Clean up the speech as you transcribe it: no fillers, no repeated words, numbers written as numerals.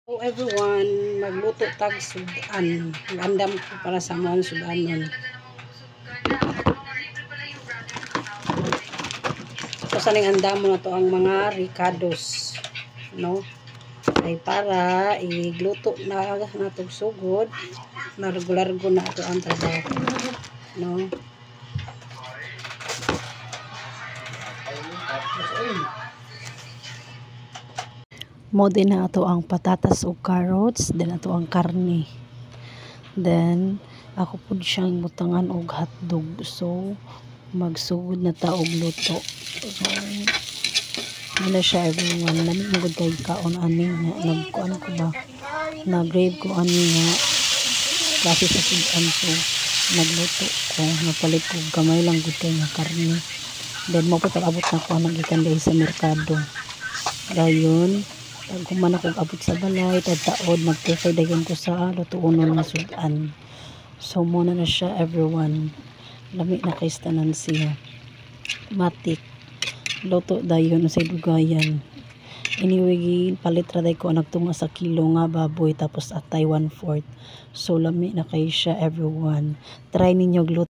Hello everyone, magluto tag sudan. Magandam ko para sa mga sudanon. So saning andam mo na to ang mga ricados, no? Ay para igluto na natog sugod, na regular-go na to ang trabaho, no? Mo din na ato ang patatas o carrots, then ato ang karne. Then ako pud siyang butangan og hotdog. So magsugod na ta og luto. So wala siya everyone. Lamig mo gud kay kaon ani nga nagkuan ko ba. Na-grave ko ani nga klase sa sudan. So nagluto ko, napalit ko gamay lang gud kay nga karne. Then mo pa abot na ko nagikan dai sa merkado. Dayon pag kuman ako abot sa balay, taod, mag-prefer dayon ko sa lutuonon nga sudan. So, muna na siya, everyone. Lami na kay tanan siya. Matik. Luto dayon sa dugayan. Anyway, palit ra day ko nagtunga sa kilo nga baboy, tapos atay 1/4. So, lami na kay siya, everyone. Try ninyo luto.